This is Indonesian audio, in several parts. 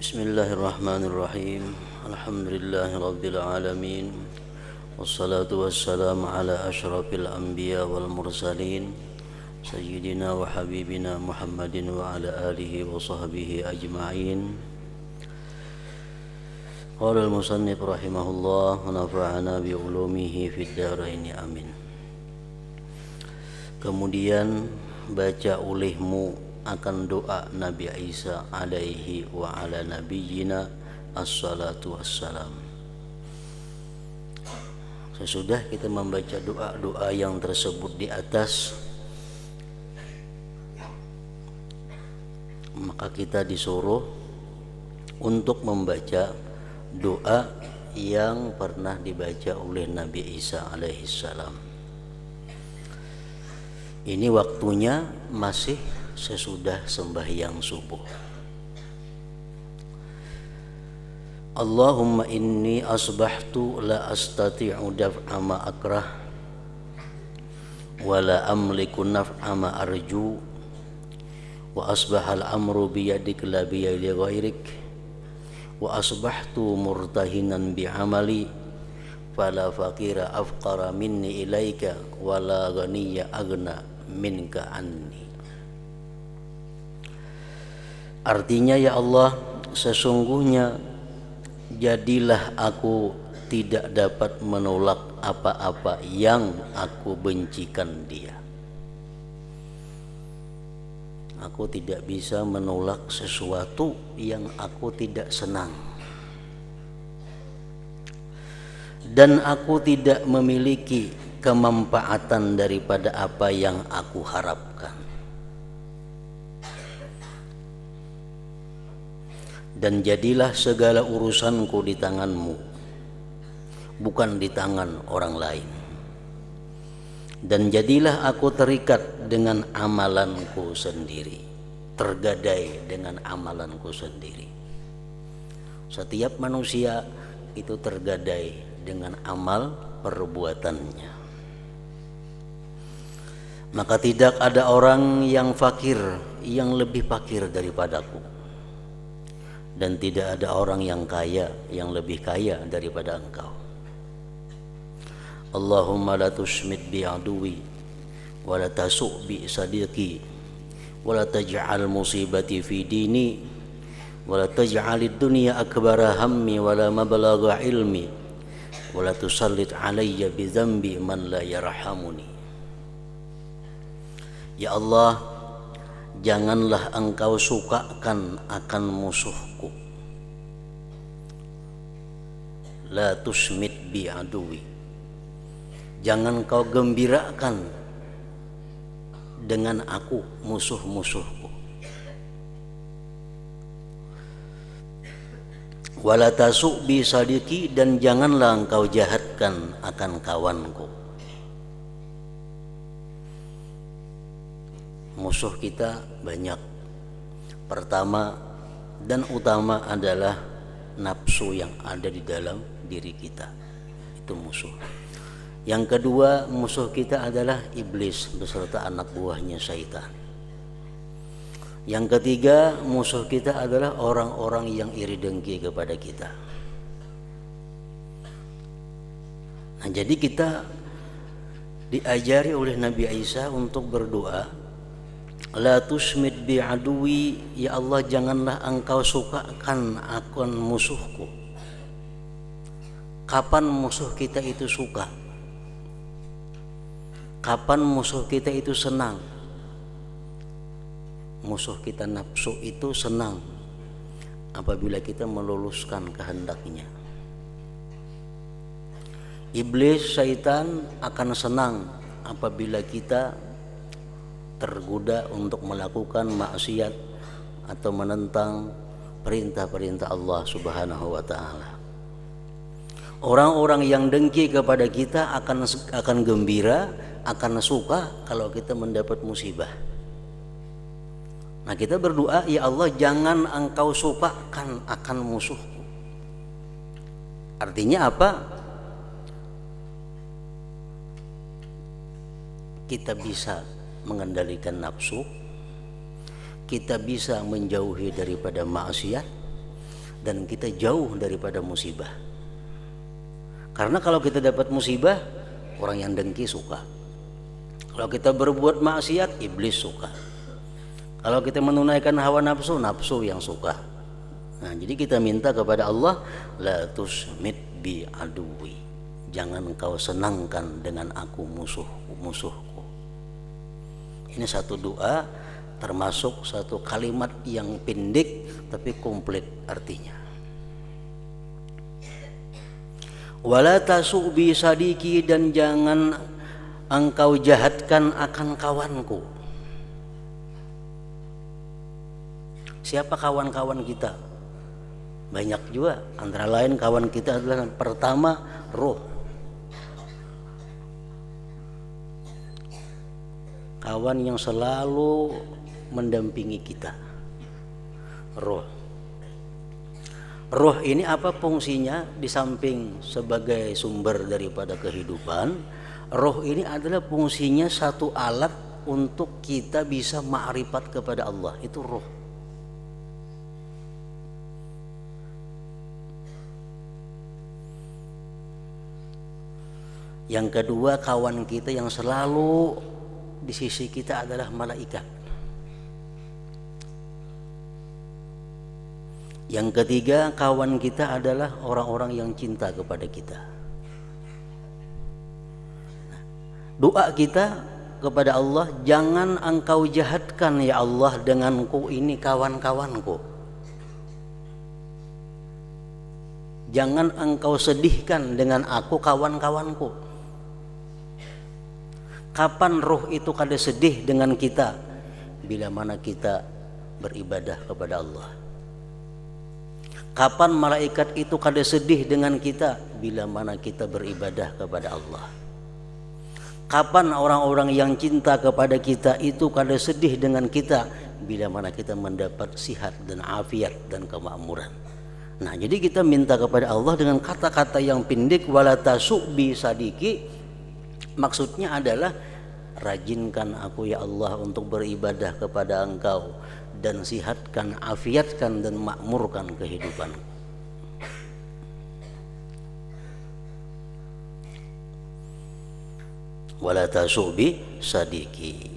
Bismillahirrahmanirrahim. Alhamdulillahirabbil alamin. Wassalatu wassalamu ala asyrafil anbiya wal mursalin sayyidina wa habibina Muhammadin wa ala alihi wa sahbihi ajma'in. Qala al-musannif rahimahullah wa nafa'ana bi ulumihi fid dharain amin. Kemudian baca olehmu akan doa Nabi Isa alaihi wa ala nabiyyina assalatu wassalam. Sesudah kita membaca doa-doa yang tersebut di atas, maka kita disuruh untuk membaca doa yang pernah dibaca oleh Nabi Isa alaihi salam. Ini waktunya masih sesudah sembahyang subuh. Allahumma inni asbahtu la astati'u daf'a ma akrah wa la amliku naf'a ma arju wa asbahal amru biyadik la biyadi ghairik wa asbahtu murtahinan bi'amali fala faqira afqara minni ilaika wa la ghaniya agna minka anni. Artinya, ya Allah, sesungguhnya jadilah aku tidak dapat menolak apa-apa yang aku bencikan dia. Aku tidak bisa menolak sesuatu yang aku tidak senang. Dan aku tidak memiliki kemanfaatan daripada apa yang aku harapkan. Dan jadilah segala urusanku di tanganmu, bukan di tangan orang lain. Dan jadilah aku terikat dengan amalanku sendiri, tergadai dengan amalanku sendiri. Setiap manusia itu tergadai dengan amal perbuatannya. Maka tidak ada orang yang fakir yang lebih fakir daripadaku, dan tidak ada orang yang kaya yang lebih kaya daripada engkau. Allahumma la tusmit bi aduwi wa la tasu' bi sadiqi wa la taj'al musibati fi dini wa la taj'alid dunya akbara hammi wa la mablagha ilmi wa la tusallit alayya bi dhanbi man la yarhamuni. Ya Allah, janganlah engkau sukakan akan musuhku. La tusmit bi aduwi, jangan kau gembirakan dengan aku musuh-musuhku. Wala tasu' bi sadiqi, dan janganlah engkau jahatkan akan kawanku. Musuh kita banyak. Pertama dan utama adalah nafsu yang ada di dalam diri kita. Itu musuh. Yang kedua, musuh kita adalah iblis beserta anak buahnya syaitan. Yang ketiga, musuh kita adalah orang-orang yang iri dengki kepada kita. Nah, jadi kita diajari oleh Nabi Isa untuk berdoa, la tusmit bi aduwi, ya Allah, janganlah engkau sukakan akan musuhku. Kapan musuh kita itu suka? Kapan musuh kita itu senang? Musuh kita nafsu itu senang apabila kita meluluskan kehendaknya. Iblis, syaitan akan senang apabila kita tergoda untuk melakukan maksiat atau menentang perintah-perintah Allah Subhanahu wa taala. Orang-orang yang dengki kepada kita akan gembira, akan suka kalau kita mendapat musibah. Nah, kita berdoa, ya Allah, jangan engkau sukakan akan musuhku. Artinya apa? Kita bisa mengendalikan nafsu, kita bisa menjauhi daripada maksiat, dan kita jauh daripada musibah. Karena kalau kita dapat musibah, orang yang dengki suka. Kalau kita berbuat maksiat, iblis suka. Kalau kita menunaikan hawa nafsu, nafsu yang suka. Nah, jadi kita minta kepada Allah, la tusmit bi aduwi. Jangan kau senangkan dengan aku musuhku. Ini satu doa, termasuk satu kalimat yang pendek tapi komplit artinya. Wala tasubi sadiki, dan jangan engkau jahatkan akan kawanku. Siapa kawan-kawan kita? Banyak juga, antara lain kawan kita adalah pertama roh. Kawan yang selalu mendampingi kita, roh. Roh ini apa fungsinya? Di samping sebagai sumber daripada kehidupan, roh ini adalah fungsinya satu alat untuk kita bisa ma'rifat kepada Allah. Itu roh. Yang kedua, kawan kita yang selalu di sisi kita adalah malaikat. Yang ketiga, kawan kita adalah orang-orang yang cinta kepada kita. Doa kita kepada Allah, jangan engkau jahatkan ya Allah denganku ini kawan-kawanku. Jangan engkau sedihkan dengan aku kawan-kawanku. Kapan roh itu kada sedih dengan kita? Bila mana kita beribadah kepada Allah. Kapan malaikat itu kada sedih dengan kita? Bila mana kita beribadah kepada Allah. Kapan orang-orang yang cinta kepada kita itu kada sedih dengan kita? Bila mana kita mendapat sihat dan afiat dan kemakmuran. Nah, jadi kita minta kepada Allah dengan kata-kata yang pendek, wala tasubi sadiki. Maksudnya adalah, rajinkan aku ya Allah untuk beribadah kepada Engkau, dan sihatkan, afiatkan dan makmurkan kehidupan. Wala tasubi sadiki,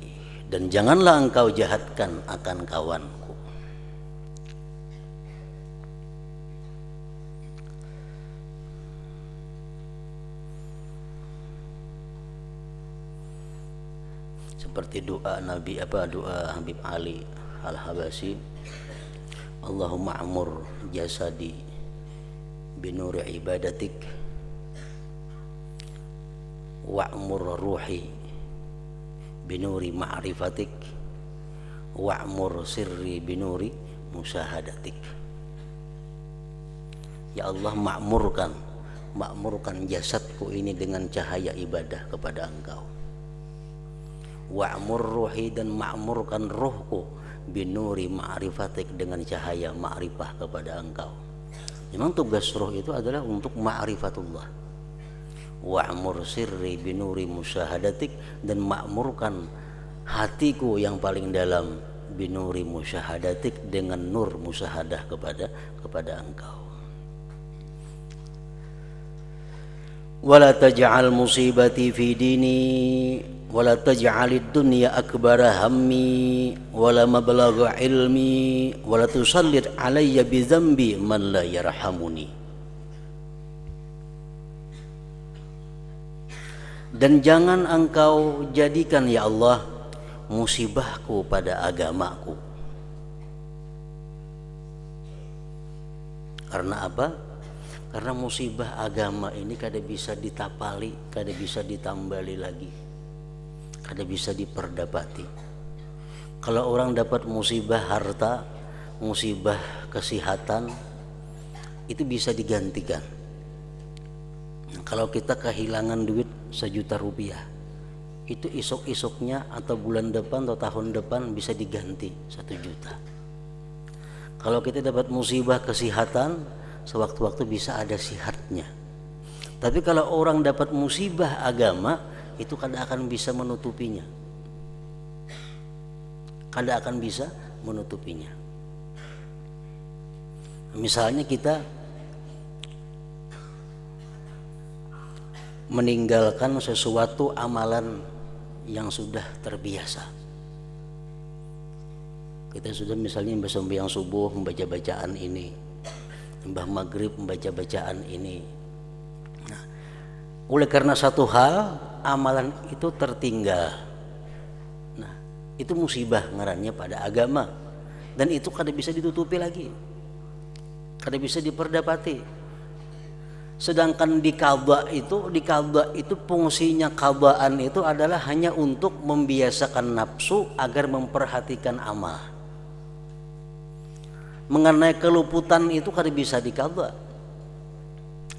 dan janganlah engkau jahatkan akan kawanku. Seperti doa Nabi doa Habib Ali Al-Habasyi, Allahumma amur jasadi binuri ibadatik wa'mur ruhi binuri ma'rifatik wa'mur sirri binuri musyahadatik. Ya Allah, makmurkan jasadku ini dengan cahaya ibadah kepada Engkau. Wa'mur ruhi, dan makmurkan rohku binuri ma'rifatik, dengan cahaya ma'rifah kepada Engkau. Memang tugas roh itu adalah untuk ma'rifatullah. Wa'mur sirri binuri musyahadatik, dan makmurkan hatiku yang paling dalam binuri musyahadatik, dengan nur musyahadah kepada Engkau. Wala taj'al musibati fi dini wala taj'alid dunya akbara hammi wala mablagha ilmi wala tusallit alayya bi dzambi man la yarhamuni. Dan jangan engkau jadikan ya Allah musibahku pada agamaku. Karena apa? Karena musibah agama ini kada bisa ditapali, kada bisa ditambali lagi, kada bisa diperdapati. Kalau orang dapat musibah harta, musibah kesehatan, itu bisa digantikan. Kalau kita kehilangan duit 1 juta rupiah, itu isok-isoknya atau bulan depan atau tahun depan bisa diganti 1 juta. Kalau kita dapat musibah kesehatan, sewaktu-waktu bisa ada sihatnya. Tapi kalau orang dapat musibah agama, itu kada akan bisa menutupinya. Kada akan bisa menutupinya. Misalnya kita meninggalkan sesuatu amalan yang sudah terbiasa. Kita sudah misalnya sembahyang subuh membaca bacaan ini, mbah maghrib membaca bacaan ini. Nah, oleh karena satu hal amalan itu tertinggal. Nah, itu musibah ngarannya pada agama, dan itu kada bisa ditutupi lagi, kada bisa diperdapati. Sedangkan di qadha itu fungsinya qadhaan itu adalah hanya untuk membiasakan nafsu agar memperhatikan amal. Mengenai keluputan itu kada bisa diqadha.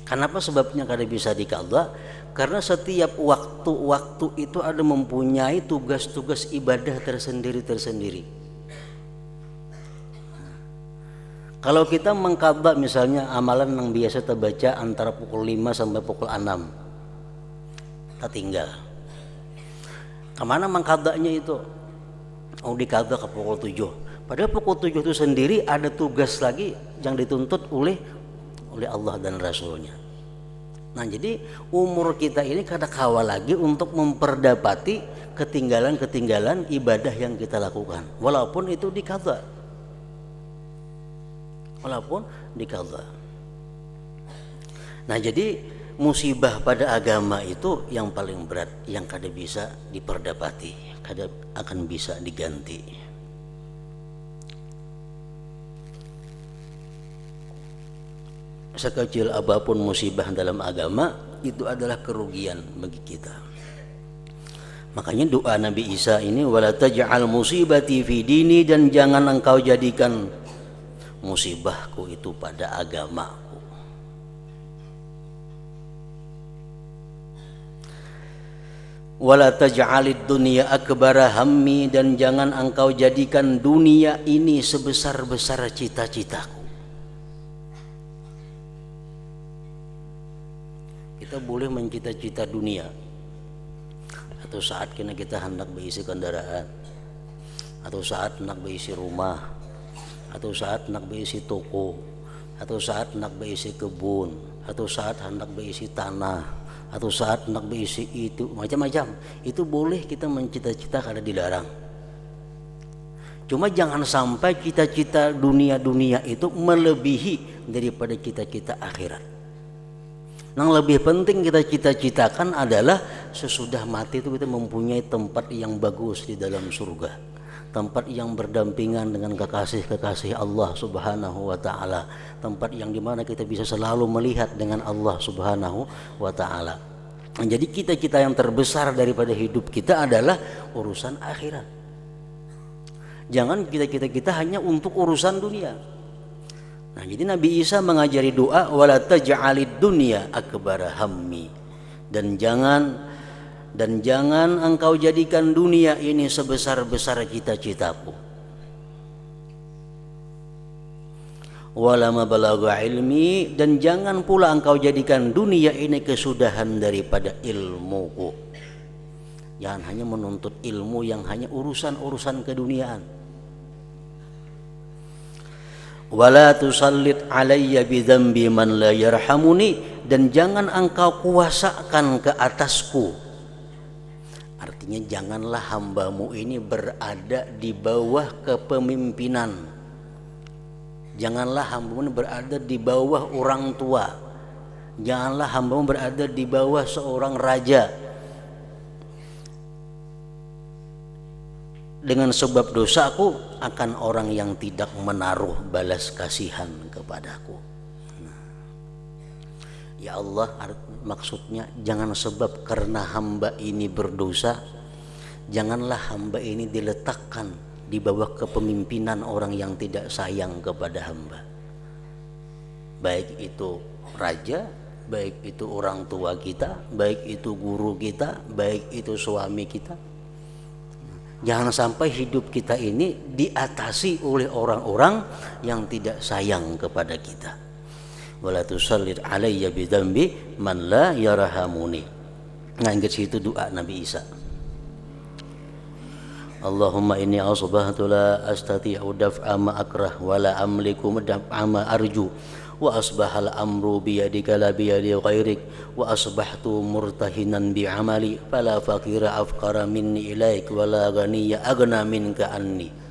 Kenapa sebabnya kada bisa diqadha? Karena setiap waktu-waktu itu ada mempunyai tugas-tugas ibadah tersendiri. Kalau kita mengqadha misalnya amalan yang biasa terbaca antara pukul 5 sampai pukul 6, tertinggal. Kemana mengqadhanya itu? Oh, diqadha ke pukul 7. Padahal pukul 7 itu sendiri ada tugas lagi yang dituntut oleh Allah dan Rasulnya. Nah, jadi umur kita ini kada kawal lagi untuk memperdapati ketinggalan-ketinggalan ibadah yang kita lakukan, walaupun itu diqadha. Nah, jadi musibah pada agama itu yang paling berat, yang kada bisa diperdapati, kada akan bisa diganti. Sekecil apapun musibah dalam agama itu adalah kerugian bagi kita. Makanya doa Nabi Isa ini, wala taj'al musibati fi dini, dan jangan engkau jadikan musibahku itu pada agamaku. Wala taj'alid dunya akbara hammi, dan jangan engkau jadikan dunia ini sebesar-besar cita-citaku. Kita boleh mencita-cita dunia, atau saat kita hendak berisi kendaraan, atau saat hendak berisi rumah, atau saat hendak berisi toko, atau saat hendak berisi kebun, atau saat hendak berisi tanah, atau saat hendak berisi itu, macam-macam. Itu boleh kita mencita-cita, kada dilarang. Cuma jangan sampai cita-cita dunia itu melebihi daripada cita-cita akhirat. Yang lebih penting kita cita-citakan adalah sesudah mati itu kita mempunyai tempat yang bagus di dalam surga, tempat yang berdampingan dengan kekasih-kekasih Allah Subhanahu wa ta'ala, tempat yang dimana kita bisa selalu melihat dengan Allah Subhanahu wa ta'ala. Jadi cita-cita yang terbesar daripada hidup kita adalah urusan akhirat. Jangan cita-cita kita hanya untuk urusan dunia. Nah, jadi Nabi Isa mengajari doa, wala taj'alid dunya akbara hammi, dan jangan engkau jadikan dunia ini sebesar-besar cita-citaku. Wala mabalagha ilmi, dan jangan pula engkau jadikan dunia ini kesudahan daripada ilmuku. Jangan hanya menuntut ilmu yang hanya urusan-urusan keduniaan. Wala tusallit alayya bidzambi man la yarhamuni, dan jangan engkau kuasakan ke atasku. Artinya janganlah hambamu ini berada di bawah kepemimpinan. Janganlah hambamu ini berada di bawah orang tua. Janganlah hambamu berada di bawah seorang raja. Dengan sebab dosaku akan orang yang tidak menaruh balas kasihan kepadaku. Ya Allah, maksudnya jangan sebab karena hamba ini berdosa, janganlah hamba ini diletakkan di bawah kepemimpinan orang yang tidak sayang kepada hamba. Baik itu raja, baik itu orang tua kita, baik itu guru kita, baik itu suami kita. Jangan sampai hidup kita ini diatasi oleh orang-orang yang tidak sayang kepada kita. Wala tusallit alayya bidzambi man la yarhamuni. Nah, ingat situ doa Nabi Isa. Allahumma inni asbahtu la astati'u daf'a ma akrah wa la amliku daf'a ma arju wa asbahal amru biyadika la biyadi ghairik wa asbahtu murtahinan bi'amali fala faqira afqara minni ilaik wa la ghaniya aghna minka anni.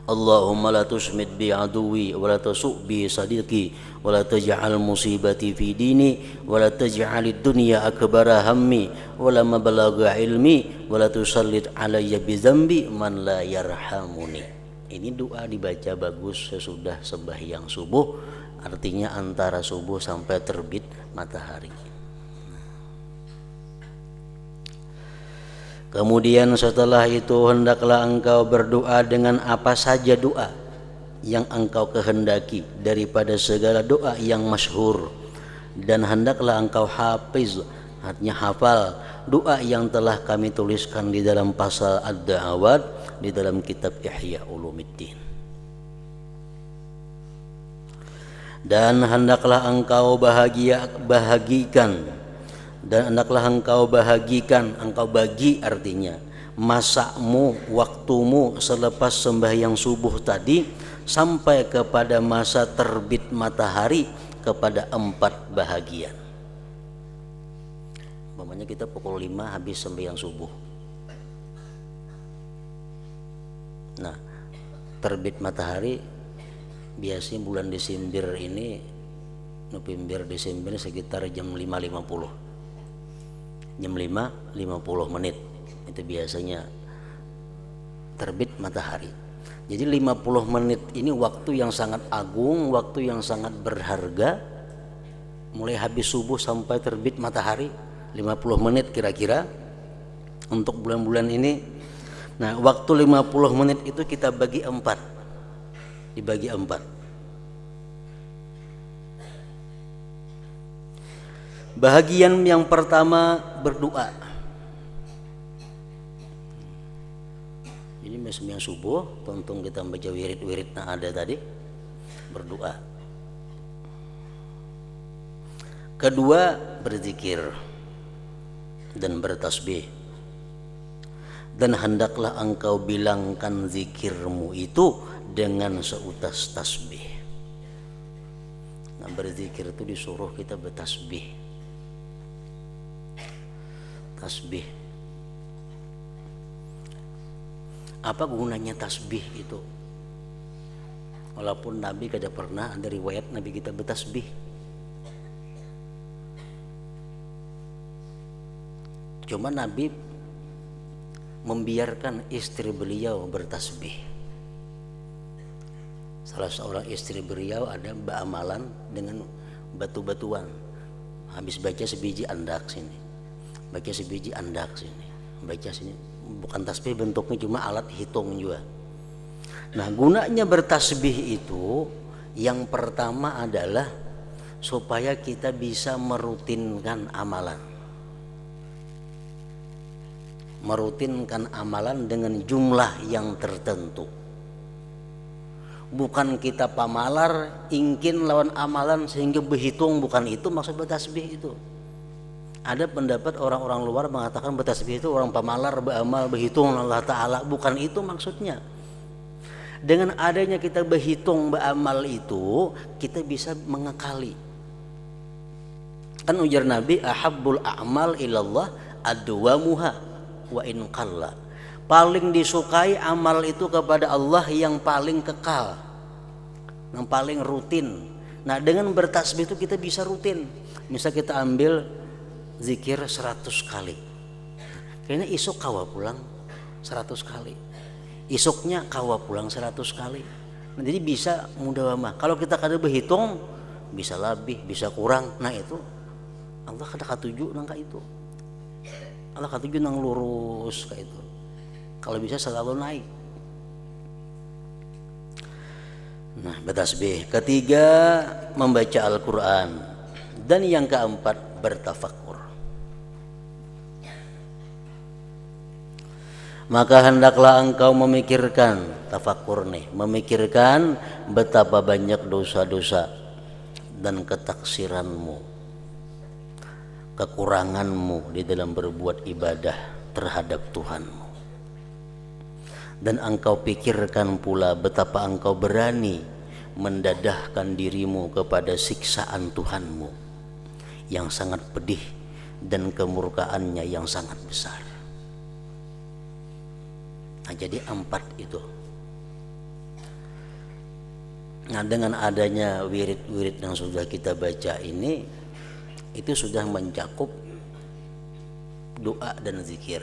Allahumma la tusmit bi aduwi wa la tasu' bi sadiqi wa la taj'al musibati fi dini wa la taj'alid dunya akbara hammi wa la mablagha ilmi wa la tusallit alayya bi dzambi man la yarhamuni. Ini doa dibaca bagus sesudah sembahyang subuh, artinya antara subuh sampai terbit matahari. Kemudian setelah itu hendaklah engkau berdoa dengan apa saja doa yang engkau kehendaki daripada segala doa yang masyhur, dan hendaklah engkau hafiz, artinya hafal doa yang telah kami tuliskan di dalam pasal Ad-Da'awat di dalam kitab Ihya Ulumuddin. Dan hendaklah engkau bahagikan, engkau bagi, artinya masakmu, waktumu selepas sembahyang subuh tadi sampai kepada masa terbit matahari kepada 4 bahagian. Umpamanya kita pukul 5 habis sembahyang subuh. Nah, terbit matahari biasanya bulan Desember ini, November Desember sekitar jam 5.50. Jam 5.50 menit itu biasanya terbit matahari. Jadi 50 menit ini waktu yang sangat agung, waktu yang sangat berharga, mulai habis subuh sampai terbit matahari 50 menit kira-kira untuk bulan-bulan ini. Nah, waktu 50 menit itu kita bagi 4, dibagi 4. Bahagian yang pertama berdoa. Jadi sembahyang subuh, tonton kita baca wirid-wirid yang ada tadi, berdoa. Kedua, berzikir dan bertasbih. Dan hendaklah engkau bilangkan zikirmu itu dengan seutas tasbih. Nah, berzikir itu disuruh kita bertasbih. Tasbih. Apa gunanya tasbih itu? Walaupun Nabi kada pernah ada riwayat Nabi kita bertasbih. Cuma Nabi membiarkan istri beliau bertasbih. Salah seorang istri beliau ada beramalan dengan batu-batuan. Habis baca sebiji andak sini, baca sebiji andak sini, baca sini. Bukan tasbih bentuknya, cuma alat hitung juga. Nah, gunanya bertasbih itu yang pertama adalah supaya kita bisa merutinkan amalan. Merutinkan amalan dengan jumlah yang tertentu. Bukan kita pamalar ingin lawan amalan sehingga berhitung, bukan itu maksud bertasbih itu. Ada pendapat orang-orang luar mengatakan bertasbih itu orang pamalar, beramal, berhitung Allah Ta'ala. Bukan itu maksudnya. Dengan adanya kita berhitung, beramal itu, kita bisa mengekali. Kan ujar Nabi, ahabbul a'mal ilallah adwamuha wa in qalla. Paling disukai amal itu kepada Allah yang paling kekal, yang paling rutin. Nah, dengan bertasbih itu kita bisa rutin. Misal kita ambil zikir 100 kali, kayaknya isuk kawa pulang 100 kali, isuknya kawa pulang 100 kali. Nah, jadi bisa mudah mah. Kalau kita kada berhitung bisa lebih, bisa kurang. Nah, itu Allah kada katuju nangka itu. Allah katuju nang lurus kayak itu. Kalau bisa selalu naik. Nah, bertasbih. Ketiga, membaca Al-Quran. Dan yang keempat, bertafakur. Maka hendaklah engkau memikirkan, tafakur nih, memikirkan betapa banyak dosa-dosa dan ketaksiranmu, kekuranganmu di dalam berbuat ibadah terhadap Tuhanmu. Dan engkau pikirkan pula betapa engkau berani mendadahkan dirimu kepada siksaan Tuhanmu yang sangat pedih dan kemurkaannya yang sangat besar. Nah, jadi 4 itu. Nah, dengan adanya wirid-wirid yang sudah kita baca ini, itu sudah mencakup doa dan zikir.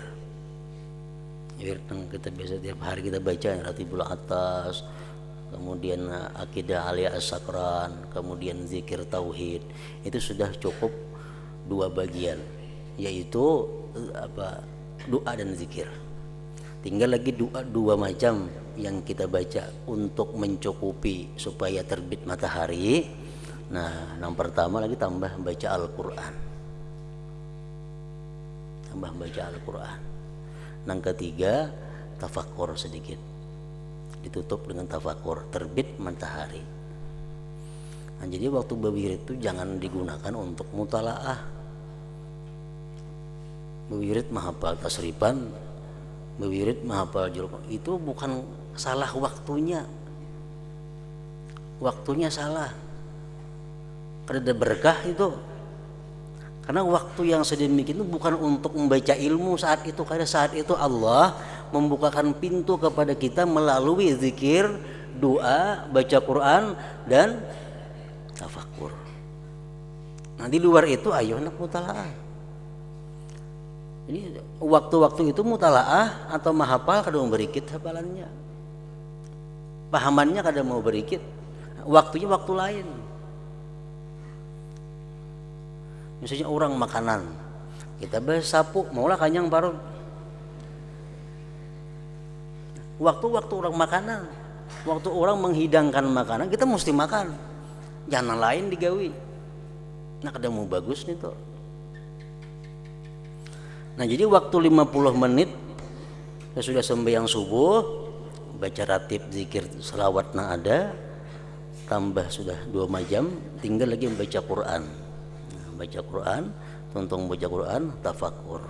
Wirid yang kita biasa tiap hari kita baca, Ratibul Atas, kemudian Akidah Aliyah As-Sakran, kemudian zikir tauhid, itu sudah cukup 2 bagian, yaitu doa dan zikir. Tinggal lagi doa 2 macam yang kita baca untuk mencukupi supaya terbit matahari. Nah, yang pertama lagi tambah baca Al-Quran, Yang ketiga tafakkur sedikit, ditutup dengan tafakkur terbit matahari. Nah, jadi waktu berwirid itu jangan digunakan untuk mutalaah. Berwirid menghafal tasrifan, berwirid menghafal juruk, itu bukan salah waktunya. Waktunya salah. Kada ada berkah itu. Karena waktu yang sedemikian itu bukan untuk membaca ilmu saat itu, karena saat itu Allah membukakan pintu kepada kita melalui zikir, doa, baca Quran, dan tafakkur. Nah, di luar itu ayo nak mutalaah. Jadi waktu-waktu itu mutalaah atau mahafal kada mau berikit hafalannya, pahamannya kada mau berikit, waktunya waktu lain. Misalnya orang makanan, kita sapu, maulah kanyang baru. Waktu orang makanan, waktu orang menghidangkan makanan, kita mesti makan, jangan lain digawi. Nah, kada mau bagus nih tuh. Nah, jadi waktu 50 menit sudah sembahyang subuh, baca ratib zikir selawat na ada, tambah sudah 2 jam, tinggal lagi membaca Quran. Nah, baca Quran, tentang baca Quran, tafakkur.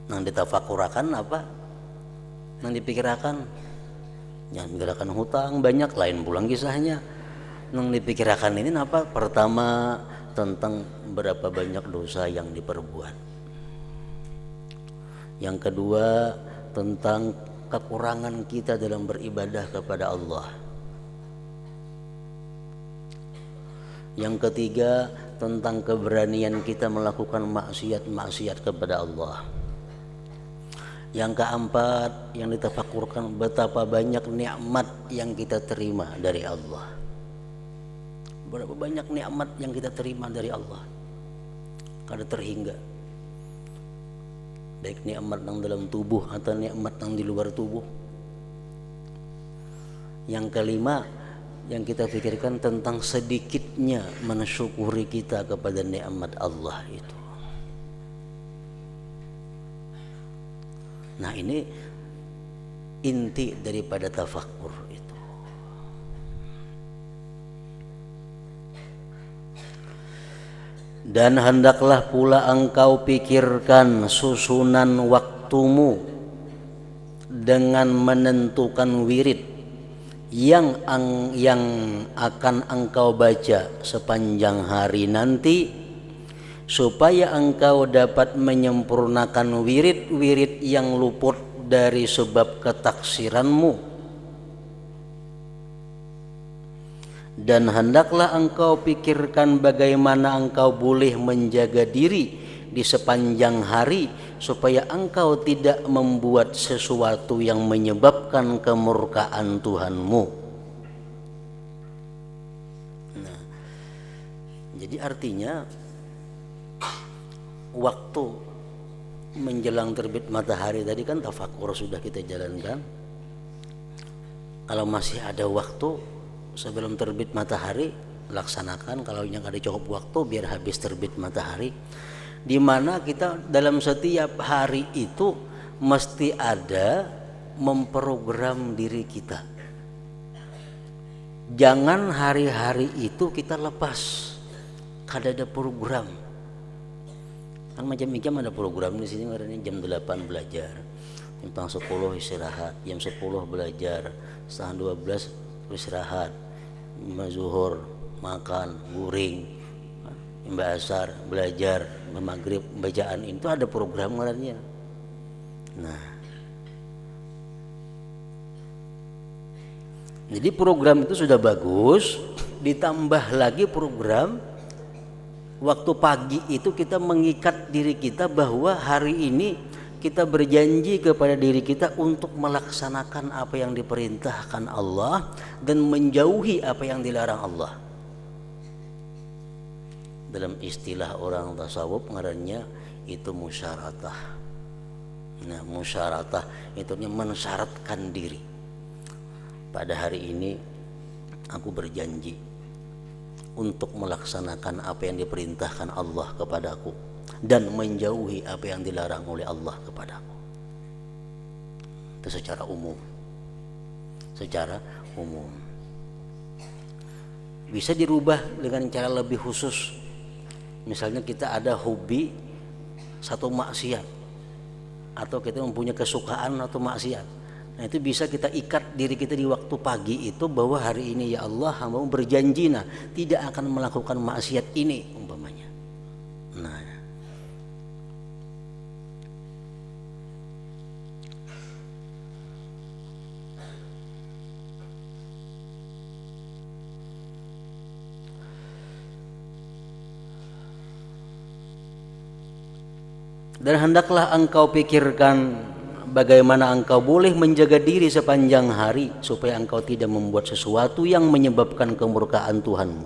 Nang ditafakurakan apa? Nang dipikirakan, jangan pikirkan hutang banyak, lain pulang kisahnya. Nang dipikirakan ini apa? Pertama tentang berapa banyak dosa yang diperbuat. Yang kedua tentang kekurangan kita dalam beribadah kepada Allah. Yang ketiga tentang keberanian kita melakukan maksiat kepada Allah. Yang keempat yang ditafakurkan betapa banyak nikmat yang kita terima dari Allah. Berapa banyak nikmat yang kita terima dari Allah, kada terhingga. Baik nikmat yang dalam tubuh atau nikmat yang di luar tubuh. Yang kelima yang kita pikirkan tentang sedikitnya mensyukuri kita kepada nikmat Allah itu. Nah, ini inti daripada tafakkur itu. Dan hendaklah pula engkau pikirkan susunan waktumu dengan menentukan wirid yang akan engkau baca sepanjang hari nanti, supaya engkau dapat menyempurnakan wirid-wirid yang luput dari sebab ketaksiranmu. Dan hendaklah engkau pikirkan bagaimana engkau boleh menjaga diri di sepanjang hari, supaya engkau tidak membuat sesuatu yang menyebabkan kemurkaan Tuhanmu. Nah, jadi artinya waktu menjelang terbit matahari tadi kan tafakkur sudah kita jalankan. Kalau masih ada waktu sebelum terbit matahari, laksanakan. Kalau yang ada cukup waktu, biar habis terbit matahari. Di mana kita dalam setiap hari itu mesti ada memprogram diri kita. Jangan hari-hari itu kita lepas, kada ada program. Kan macam-macam ada program di sini, ngarannya jam 8 belajar, jam 10 istirahat, jam 10 belajar, setengah 12 istirahat, jam zuhur makan guring, jam asar belajar, jam maghrib bacaan. Itu ada program ngarannya. Nah, jadi program itu sudah bagus, ditambah lagi program waktu pagi itu kita mengikat diri kita bahwa hari ini kita berjanji kepada diri kita untuk melaksanakan apa yang diperintahkan Allah dan menjauhi apa yang dilarang Allah. Dalam istilah orang tasawuf ngarannya itu musyaratah. Nah, musyaratah itu mensyaratkan diri. Pada hari ini aku berjanji untuk melaksanakan apa yang diperintahkan Allah kepadaku dan menjauhi apa yang dilarang oleh Allah kepadaku. Itu secara umum. Secara umum. Bisa dirubah dengan cara lebih khusus. Misalnya kita ada hobi satu maksiat, atau kita mempunyai kesukaan atau maksiat. Nah, itu bisa kita ikat diri kita di waktu pagi itu bahwa hari ini ya Allah hamba berjanji tidak akan melakukan maksiat ini umpamanya. Nah, dan hendaklah engkau pikirkan bagaimana engkau boleh menjaga diri sepanjang hari supaya engkau tidak membuat sesuatu yang menyebabkan kemurkaan Tuhanmu.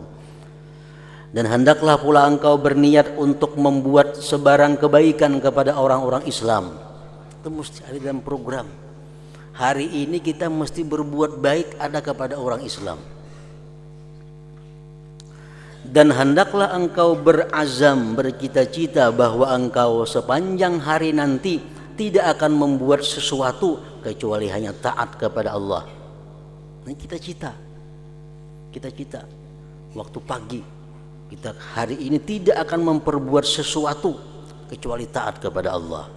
Dan hendaklah pula engkau berniat untuk membuat sebarang kebaikan kepada orang-orang Islam. Itu mesti ada dalam program. Hari ini kita mesti berbuat baik ada kepada orang Islam. Dan hendaklah engkau berazam, bercita-cita bahwa engkau sepanjang hari nanti tidak akan membuat sesuatu kecuali hanya taat kepada Allah. Nah, kita cita waktu pagi kita hari ini tidak akan memperbuat sesuatu kecuali taat kepada Allah.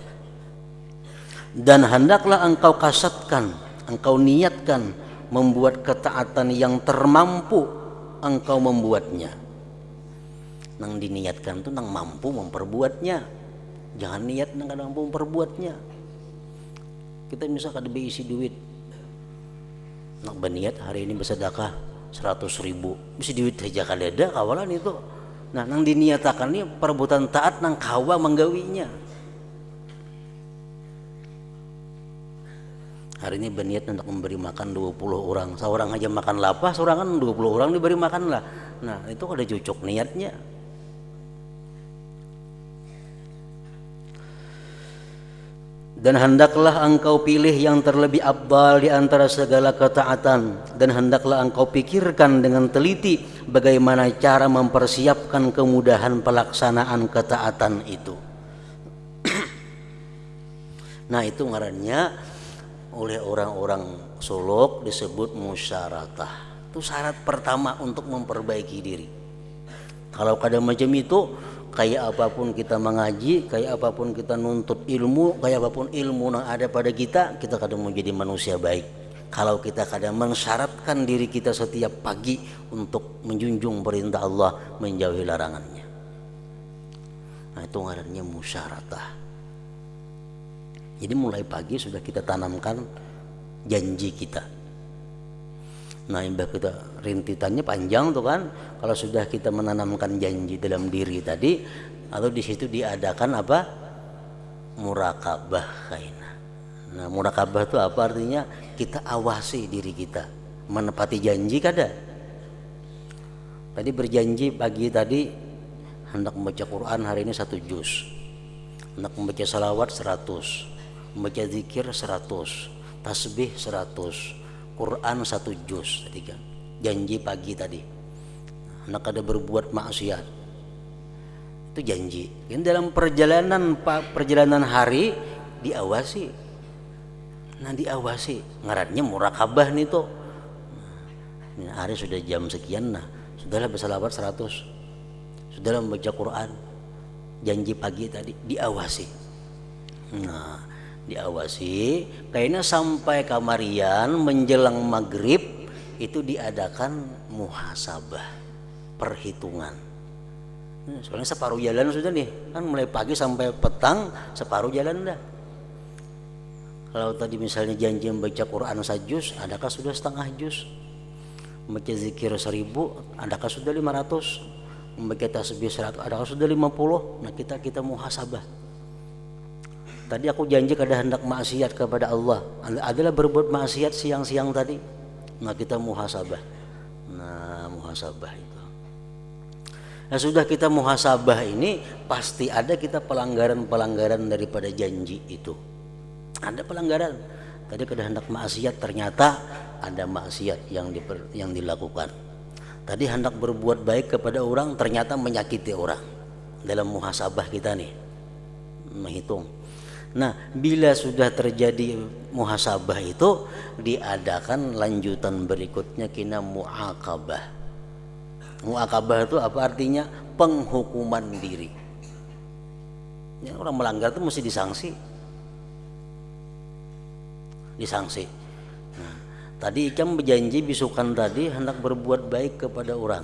Dan hendaklah engkau kasatkan, engkau niatkan membuat ketaatan yang termampu engkau membuatnya. Nang diniatkan tuh nang mampu memperbuatnya. Jangan niat nang kada mampu memperbuatnya. Kita misalkan ada isi duit, nak berniat hari ini bersedekah 100.000, bisa duit saja kadada kawalan itu. Nah, nang diniatakan ini perbuatan taat nang kawa menggawinya. Hari ini berniat untuk memberi makan 20 orang, seorang aja makan lapar, seorang kan 20 orang diberi makan lah. Nah, itu ada cocok niatnya. Dan hendaklah engkau pilih yang terlebih afdal di antara segala ketaatan, dan hendaklah engkau pikirkan dengan teliti bagaimana cara mempersiapkan kemudahan pelaksanaan ketaatan itu. Nah, itu ngarannya oleh orang-orang Solok disebut musyaratah. Itu syarat pertama untuk memperbaiki diri. Kalau kada macam itu, kayak apapun kita mengaji, kayak apapun kita nuntut ilmu, kayak apapun ilmu yang ada pada kita, kita kadang menjadi manusia baik. Kalau kita kadang mensyaratkan diri kita setiap pagi untuk menjunjung perintah Allah, menjauhi larangannya. Nah, itu ngarannya musyaratah. Jadi mulai pagi sudah kita tanamkan janji kita. Nah, imbah kita rintitannya panjang tuh kan. Kalau sudah kita menanamkan janji dalam diri tadi, atau di situ diadakan apa? Murakabah kaina. Nah, murakabah itu apa artinya? Kita awasi diri kita, menepati janji kada. Tadi berjanji pagi tadi hendak membaca Quran hari ini 1 juz, hendak membaca salawat 100, membaca zikir 100, tasbih 100, Quran 1 juz tadi kan. Janji pagi tadi. Hendak ada berbuat maksiat. Itu janji. Yang dalam perjalanan hari diawasi. Nah, diawasi. Ngarannya murakabah nih tuh. Nah, hari sudah jam sekian, nah sudahlah bersalawat 100. Sudahlah membaca Quran. janji pagi tadi diawasi. Nah, diawasi kayaknya sampai kamarian menjelang maghrib itu diadakan muhasabah, perhitungan. Soalnya separuh jalan sudah nih, kan mulai pagi sampai petang separuh jalan dah. Kalau tadi misalnya janji membaca Quran sajuz, adakah sudah setengah juz? Membaca zikir 1000, adakah sudah 500? Membaca tasbih 100, adakah sudah 50? Nah kita muhasabah. Tadi aku janji kada hendak maksiat kepada Allah, adalah berbuat maksiat siang-siang tadi. Nah kita muhasabah. Nah muhasabah itu. Nah sudah kita muhasabah ini pasti ada kita pelanggaran-pelanggaran daripada janji itu. Ada pelanggaran. Tadi kada hendak maksiat, ternyata ada maksiat yang dilakukan. Tadi hendak berbuat baik kepada orang, ternyata menyakiti orang. Dalam muhasabah kita nih menghitung. Nah bila sudah terjadi muhasabah itu, diadakan lanjutan berikutnya kina mu'aqabah. Mu'aqabah itu apa artinya? Penghukuman diri. Ya, orang melanggar itu mesti disangsi. Nah, tadi Ikam berjanji bisukan tadi hendak berbuat baik kepada orang,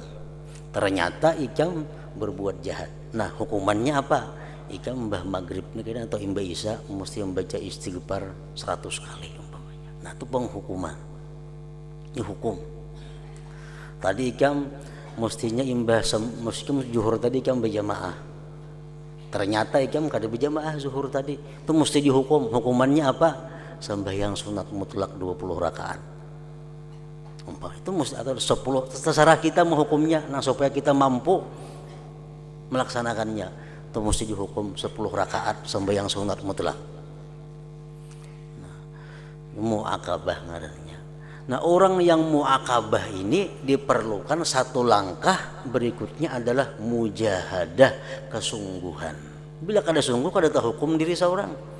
ternyata Ikam berbuat jahat. Nah hukumannya apa? Ikam mbah maghrib nih atau mbah isya mesti membaca istighfar 100 kali umpamanya. Nah itu penghukuman, ini hukum. Tadi Ikam mestinya meskipun zuhur tadi Ikam berjamaah, ternyata Ikam kada berjamaah zuhur tadi, itu mesti dihukum. Hukumannya apa? Sembahyang sunat mutlak 20 rakaat. Itu mesti atau 10, terserah kita menghukumnya. Nah supaya kita mampu melaksanakannya, itu mesti dihukum 10 rakaat sembahyang sunat mutlak. Nah, mu'aqabah ngarannya. Nah orang yang mu'aqabah ini diperlukan satu langkah berikutnya adalah mujahadah, kesungguhan. Bila kada sungguh kada tahu hukum diri seorang.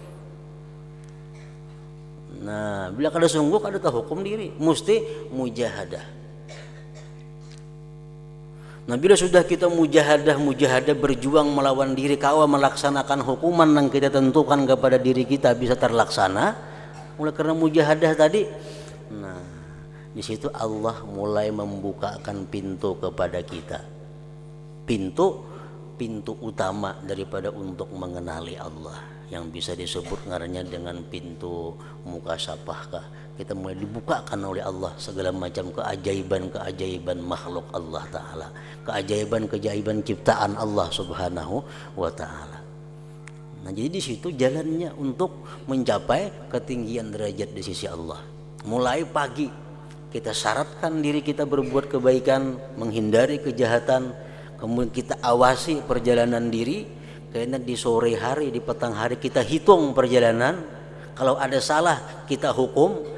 Nah bila kada sungguh kada tahu hukum diri, mesti mujahadah. Nah bila sudah kita mujahadah berjuang melawan diri kawa melaksanakan hukuman yang kita tentukan kepada diri kita bisa terlaksana mulai karena mujahadah tadi. Nah di situ Allah mulai membukakan pintu kepada kita, pintu utama daripada untuk mengenali Allah, yang bisa disebut ngarannya dengan pintu mukasyafah. Kita mulai dibukakan oleh Allah segala macam keajaiban makhluk Allah Ta'ala, keajaiban ciptaan Allah Subhanahu wa Ta'ala. Nah jadi di situ jalannya untuk mencapai ketinggian derajat di sisi Allah. Mulai pagi kita syaratkan diri kita berbuat kebaikan, menghindari kejahatan, kemudian kita awasi perjalanan diri. Karena di sore hari, di petang hari kita hitung perjalanan. Kalau ada salah kita hukum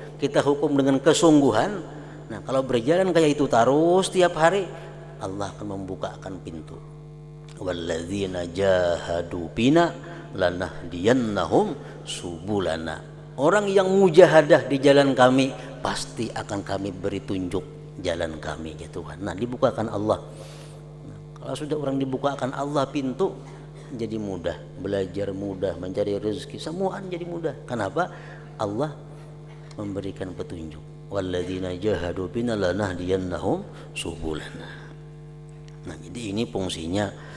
dengan kesungguhan. Nah kalau berjalan kayak itu terus tiap hari, Allah akan membukakan pintu. Walladzina jahadu bina lanahdiyannahum subulana. Orang yang mujahadah di jalan kami pasti akan kami beri tunjuk jalan kami ya Tuhan. Nah dibukakan Allah. Nah, kalau sudah orang dibukakan Allah pintu, jadi mudah, belajar mudah, mencari rezeki semuaan jadi mudah. Kenapa? Allah memberikan petunjuk. Walladzina jahadu bina lanahdiyannahum subulana. Nah jadi ini fungsinya.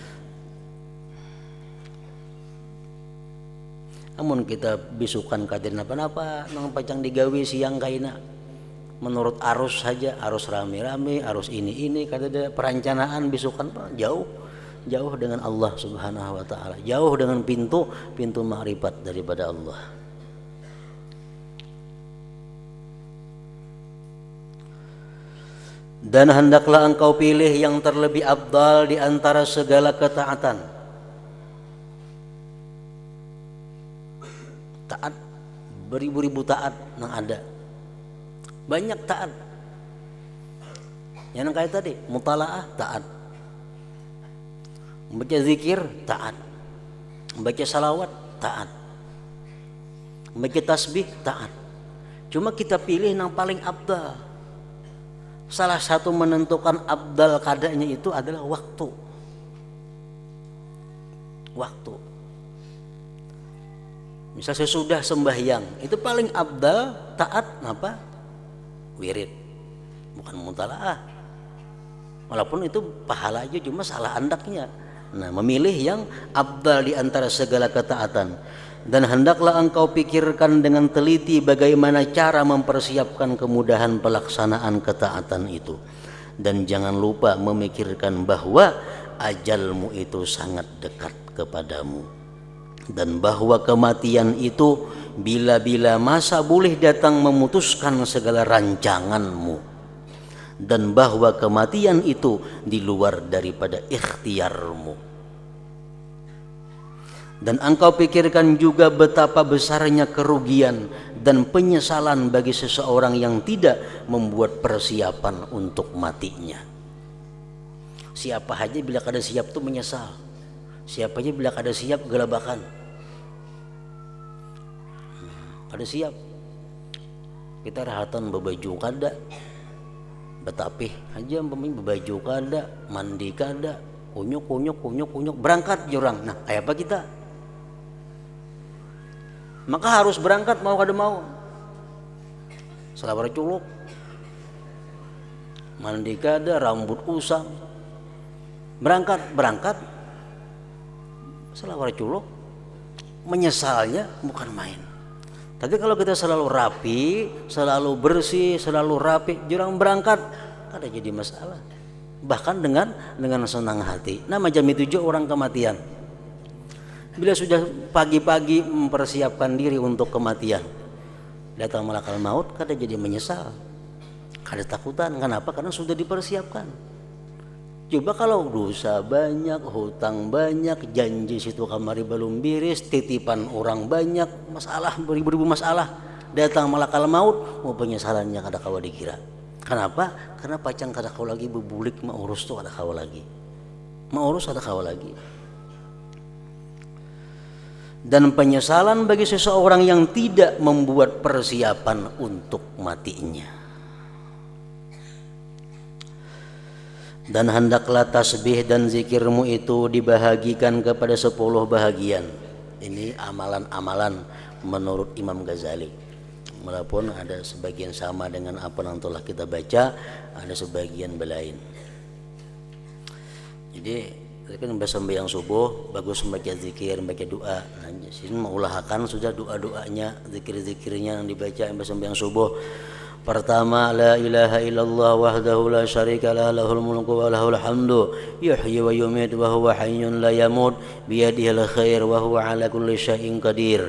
Namun kita bisukan kadir napa-napa nang pacang digawe siang kaina menurut arus saja, arus rame-rame, arus ini kada ada perencanaan bisukan jauh dengan Allah Subhanahu wa Ta'ala, jauh dengan pintu makrifat daripada Allah. Dan hendaklah engkau pilih yang terlebih afdal di antara segala ketaatan. Taat, beribu-ribu taat yang ada, banyak taat. Yang kayak tadi mutalaah taat, membaca zikir taat, membaca salawat taat, membaca tasbih taat. Cuma kita pilih yang paling afdal. Salah satu menentukan afdal kadanya itu adalah waktu. waktu. Misal sesudah sembahyang itu paling afdal taat apa? Wirid, bukan mutalaah. Walaupun itu pahala aja, cuma salah andaknya. Nah, memilih yang afdal di antara segala ketaatan. Dan hendaklah engkau pikirkan dengan teliti bagaimana cara mempersiapkan kemudahan pelaksanaan ketaatan itu. Dan jangan lupa memikirkan bahwa ajalmu itu sangat dekat kepadamu. Dan bahwa kematian itu bila-bila masa boleh datang memutuskan segala rancanganmu. Dan bahwa kematian itu di luar daripada ikhtiarmu. Dan engkau pikirkan juga betapa besarnya kerugian dan penyesalan bagi seseorang yang tidak membuat persiapan untuk matinya. Siapa aja bila kada siap tuh menyesal. Siapa aja bila kada siap gelabakan. Kada siap. Kita rahatan bebaju kada. Betapih aja bebaju kada, mandi kada, kunyuk berangkat jurang. Nah, kayak apa kita? Maka harus berangkat mau kada mau. Salah culuk. Mandi kada, rambut usang. Berangkat. Salah culuk. Menyesalnya bukan main. Tapi kalau kita selalu rapi, selalu bersih, selalu rapi, jurang berangkat, kada jadi masalah. Bahkan dengan senang hati. Nah, macam itu juga orang kematian. Bila sudah pagi-pagi mempersiapkan diri untuk kematian, datang malakal maut, kada jadi menyesal, kada takutan. Kenapa? Karena sudah dipersiapkan. Coba kalau dosa banyak, hutang banyak, janji situ kamari belum beres, titipan orang banyak, masalah beribu-ribu masalah, datang malakal maut, mau penyesalannya kada kawa dikira. Kenapa? Karena pacang kada kawa lagi bebulik maurus tuh kada kawa lagi. Maurus kada kawa lagi. Dan penyesalan bagi seseorang yang tidak membuat persiapan untuk matinya. Dan hendaklah tasbih dan zikirmu itu dibahagikan kepada 10 bahagian. Ini amalan-amalan menurut Imam Ghazali. Walaupun ada sebagian sama dengan apa yang telah kita baca, ada sebagian belain. Jadi kan sembahyang subuh bagus membaca zikir, membaca doa. Nah, sini mengulahkan sudah doa-doanya, zikir-zikirnya yang dibaca sembahyang subuh. Pertama, la ilaha illallah wahdahu la syarika lah, lahul mulku wa lahul hamdu, yuhyi wa yumiit wa huwa hayyun la yamut, biyadihil khair wa huwa ala kulli syai'in qadir.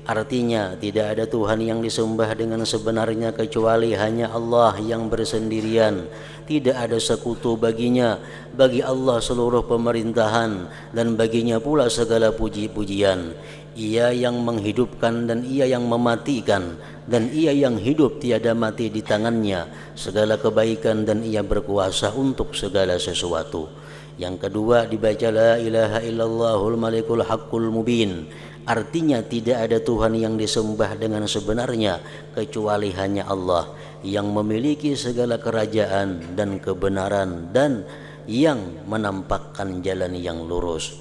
Artinya, tidak ada Tuhan yang disembah dengan sebenarnya kecuali hanya Allah yang bersendirian. Tidak ada sekutu baginya. Bagi Allah seluruh pemerintahan dan baginya pula segala puji-pujian. Ia yang menghidupkan dan ia yang mematikan, dan ia yang hidup tiada mati di tangannya segala kebaikan, dan ia berkuasa untuk segala sesuatu. Yang kedua dibaca la ilaha illallahul malikul haqqul mubin. Artinya tidak ada Tuhan yang disembah dengan sebenarnya kecuali hanya Allah yang memiliki segala kerajaan dan kebenaran dan yang menampakkan jalan yang lurus.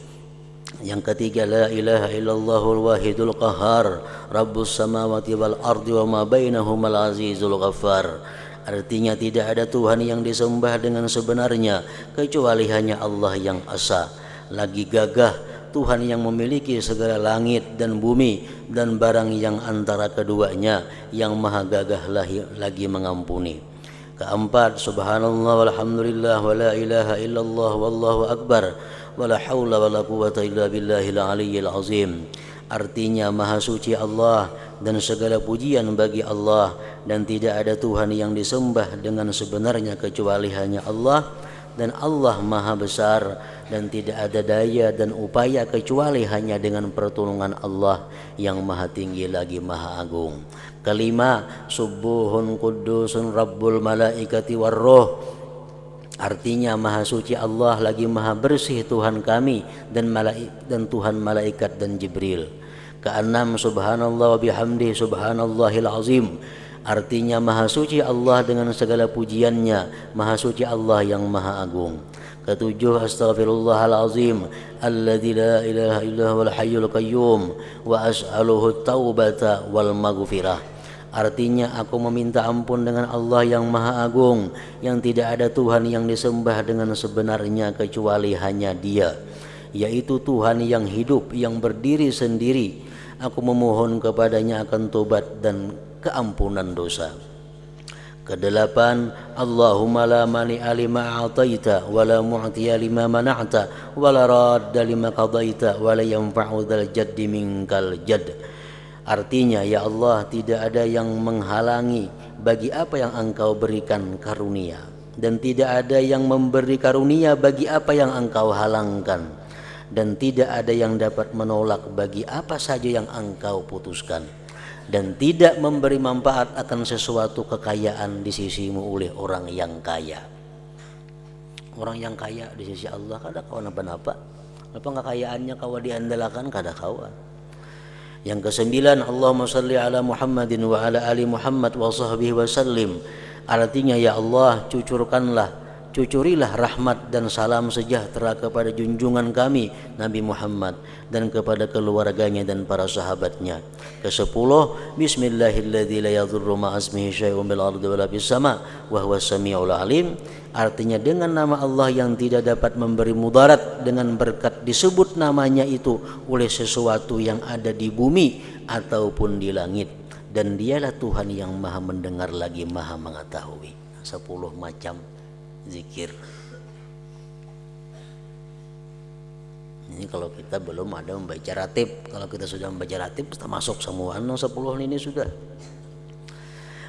Yang ketiga la ilaha illallahul wahidul qahhar rabbus samawati wal ardi wa ma bainahumal azizul ghaffar. Artinya tidak ada Tuhan yang disembah dengan sebenarnya kecuali hanya Allah yang esa lagi gagah, Tuhan yang memiliki segala langit dan bumi dan barang yang antara keduanya, yang maha gagah lagi mengampuni. Keempat, subhanallah walhamdulillah wa la ilaha illallah wallahu akbar wa la hawla wa la quwata illa billahil aliyyil azim. Artinya maha suci Allah dan segala pujian bagi Allah, dan tidak ada Tuhan yang disembah dengan sebenarnya kecuali hanya Allah, dan Allah maha besar dan tidak ada daya dan upaya kecuali hanya dengan pertolongan Allah yang maha tinggi lagi maha agung. Kelima, subuhun kudusun rabbul malaikati warruh. Artinya maha suci Allah lagi maha bersih Tuhan kami dan Tuhan malaikat dan Jibril. Keenam, subhanallah wa bihamdihi subhanallahil azim. Artinya maha suci Allah dengan segala pujiannya, maha suci Allah yang maha agung. Ketujuh, astaghfirullahalazim alladzi la ilaha illa huwal hayyul qayyum wa as'aluhu taubata wal maghfirah. Artinya aku meminta ampun dengan Allah yang Maha Agung, yang tidak ada Tuhan yang disembah dengan sebenarnya kecuali hanya Dia, yaitu Tuhan yang hidup, yang berdiri sendiri. Aku memohon kepadanya akan tobat dan keampunan dosa. Kedelapan, Allahumma la mani'a lima a'taita wa la mu'tiya lima mana'ta wa la radda lima qadaita wa la yanfa'u dzal jaddi minkal jadd. Artinya, ya Allah, tidak ada yang menghalangi bagi apa yang Engkau berikan karunia, dan tidak ada yang memberi karunia bagi apa yang Engkau halangkan, dan tidak ada yang dapat menolak bagi apa saja yang Engkau putuskan, dan tidak memberi manfaat akan sesuatu kekayaan di sisimu oleh orang yang kaya. Orang yang kaya di sisi Allah kada kawan apa-apa. Apa kekayaannya kawa diandalkan kada kawa. Yang kesembilan, Allahumma salli ala Muhammadin wa ala ali Muhammad wa sahbihi wa sallim. Artinya, ya Allah, cucurilah rahmat dan salam sejahtera kepada junjungan kami Nabi Muhammad dan kepada keluarganya dan para sahabatnya. Kesepuluh, bismillahilladzi la yadhurru ma'asmihi syai'un bil ardi wala fis sama wa huwas samiul alim. Artinya, dengan nama Allah yang tidak dapat memberi mudarat, dengan berkat disebut namanya itu oleh sesuatu yang ada di bumi ataupun di langit, dan Dialah Tuhan yang Maha mendengar lagi Maha mengetahui. 10 macam zikir. Ini kalau kita belum ada membaca ratib. Kalau kita sudah membaca ratib, kita masuk semua 10 ini sudah.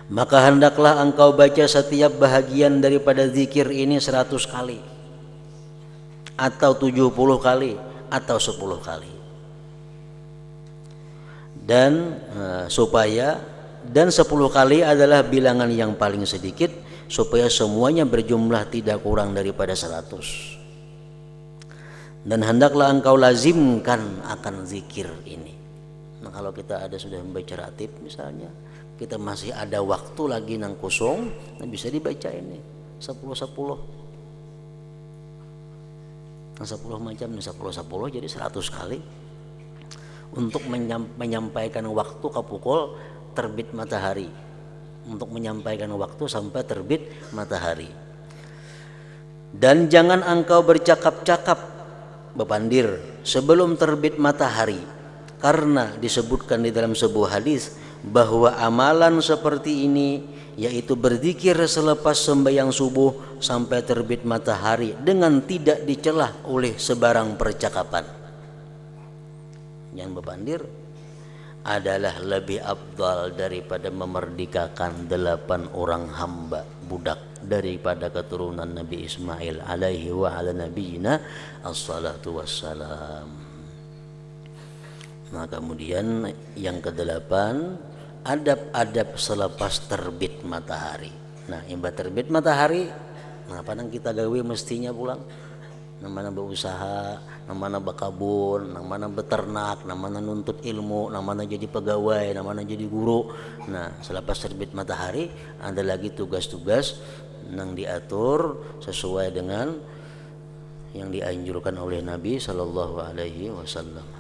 Maka hendaklah engkau baca setiap bahagian daripada zikir ini 100 kali, atau 70 kali, atau 10 kali. Dan supaya 10 kali adalah bilangan yang paling sedikit, supaya semuanya berjumlah tidak kurang daripada 100. Dan hendaklah engkau lazimkan akan zikir ini. Nah, kalau kita ada sudah membaca ratib misalnya, kita masih ada waktu lagi nang kosong, nah bisa dibaca ini 10-10. Nah 10 macam, 10-10 jadi 100 kali. Untuk menyampaikan waktu ke pukul terbit matahari. Untuk menyampaikan waktu sampai terbit matahari. Dan jangan engkau bercakap-cakap, bepandir, sebelum terbit matahari, karena disebutkan di dalam sebuah hadis bahwa amalan seperti ini, yaitu berzikir selepas sembahyang subuh sampai terbit matahari dengan tidak dicelah oleh sebarang percakapan, yang bepandir, adalah lebih afdal daripada memerdekakan 8 orang hamba budak daripada keturunan Nabi Ismail alaihi wa ala nabiyina assalatu wassalam. Nah, kemudian yang ke-8, adab-adab selepas terbit matahari. Nah, imbah terbit matahari, nah padang kita gawe mestinya pulang. Nang mana berusaha, nang mana berkabun, nang mana beternak, nang mana nuntut ilmu, nang mana jadi pegawai, nang mana jadi guru. Nah, selepas terbit matahari ada lagi tugas-tugas nang diatur sesuai dengan yang dianjurkan oleh Nabi sallallahu alaihi wasallam.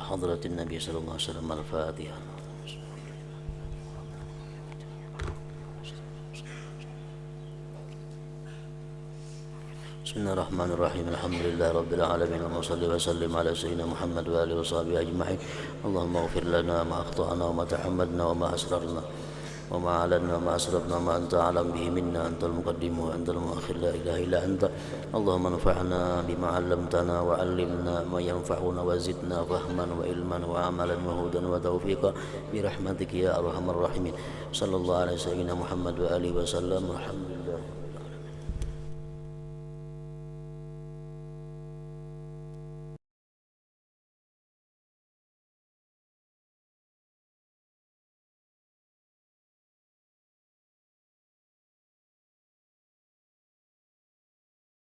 Hadratin Nabi sallallahu alaihi wasallam. Al-Fatihah. Bismillahirrahmanirrahim. Alhamdulillah rabbil alamin wa salli wa sallim ala sayyidina Muhammad wa alihi wa sahbihi ajma'in. Allahumma ighfir lana ma akhtana wa ma tahammadna wa ma asrarna wa ma alanna wa ma asrafna ma anta alam bihi minna antal muqaddim wa antal muakhir la ilaha illa anta. Allahumma anfa'na bima 'allamtana wa 'allimna ma yanfa'una wa zidna fahman wa ilman wa amalan wa hudan wa taufiqa bi rahmatika ya arhamar rahimin. Sallallahu alaihi sayyidina Muhammad wa alihi wa sallam.